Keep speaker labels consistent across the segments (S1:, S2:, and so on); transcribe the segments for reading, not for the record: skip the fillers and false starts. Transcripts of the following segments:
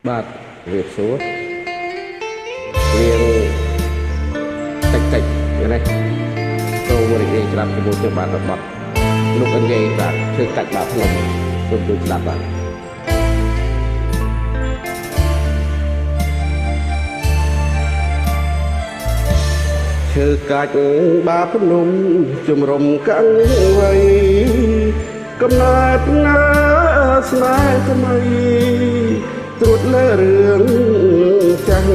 S1: បាទវាសួររៀងតិចតិចណាចូលមកនិយាយស្ដាប់ជាមួយជាបាទរបស់លោកអញ្ញេបាទធ្វើកាច់បាទខ្ញុំសូមជួយស្ដាប់បាទធ្វើកាច់បាភ្នំជំរំកាំងវ័យកំណត់ណាស្នេហ៍ថ្មីត្រួតលើរឿងចាស់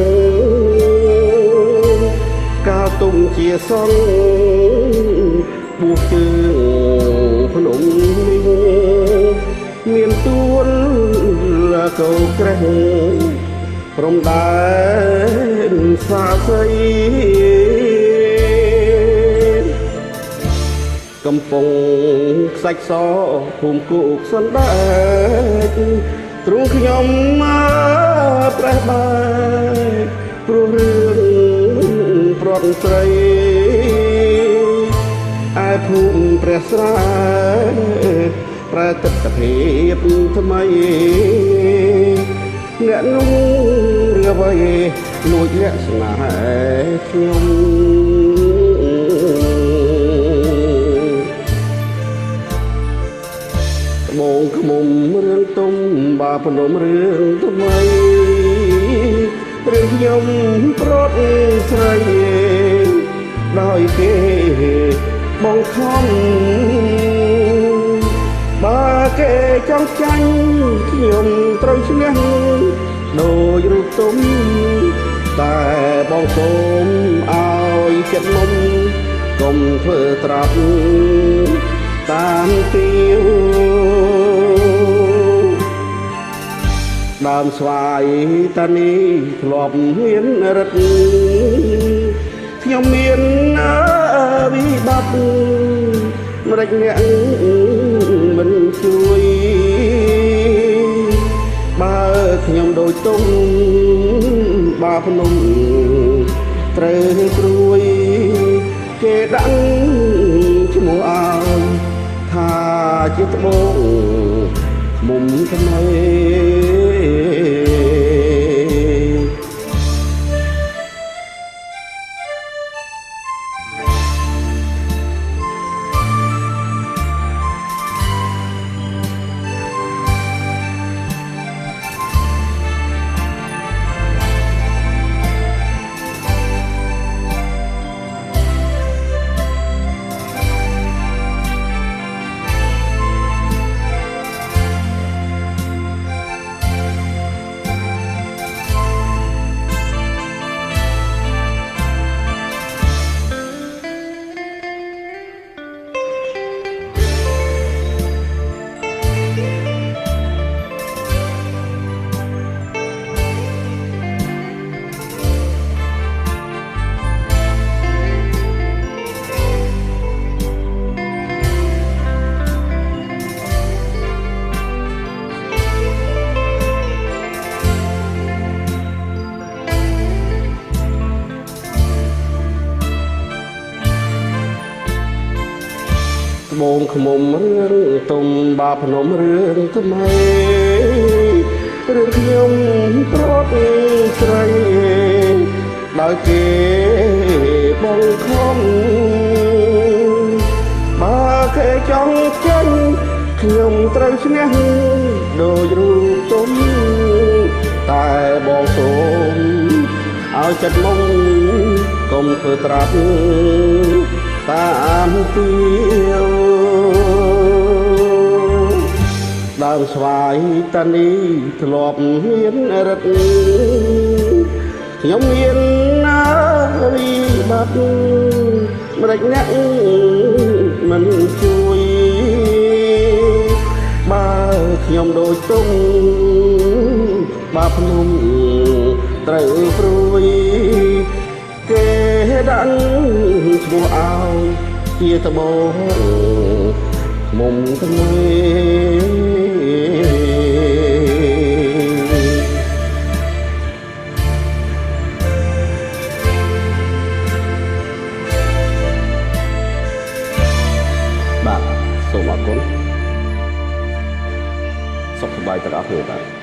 S1: កាលទុំជាសងបួសជើងភ្នំនេះមានទួនកោក្រេះព្រំដែនសាស័យកំពុងខ្សាច់សភូមិគូកសណ្ដែកទ្រង់ខ្ញុំមកប្រេះបែកព្រោះរឿងប្រត់ស្រីឯភូមិព្រះស្រែប្រែទឹកកភាពថ្មីអ្នកនោះរឿងអ្វីលួចលាក់ស្នេហ៍ខ្ញុំបងខ្មុំរឿងទុំបាភ្នំរឿងថ្មីរឿងខ្ញុំប្រត់ស្រីដោយគេបងខំបើគេចង់ចាញ់ខ្ញុំត្រូវឈ្នះដោយរូបទុំតែបងសូមឲ្យចិត្តមុំកុំធ្វើត្រាប់តាមទាវដើមស្វាយតានេះធ្លាប់មានរិទ្ធខ្ញុំមានវិបត្តិម្ដេចអ្នកមិនជួយបើខ្ញុំដូចទុំបាភ្នំត្រូវព្រួយគេដាក់ឈ្មោះឲ្យថាជាត្បូងមុំថ្មីបងខ្មុំរឿងទុំបាភ្នំរឿងថ្មីរឿងខ្ញុំប្រត់ស្រីដោយគេបងខំបើគេចង់ចេញខ្ញុំត្រូវឈ្នះដោយរូបទុំតែបងសូមឲ្យចិត្តមុំកុំធ្វើត្រាប់តាមទាវដើមស្វាយតានេះធ្លាប់មានរិទ្ធខ្ញុំមានវិបត្តិម្ដេចអ្នកមិនជួយបើខ្ញុំដូចទុំបាភ្នំត្រូវព្រួយគេដាក់ឈ្មោះឲ្យជាត្បូងមុំថ្មីបាទសូមអរគុណសុខសប្បាយទាំងអស់គ្នាបាទ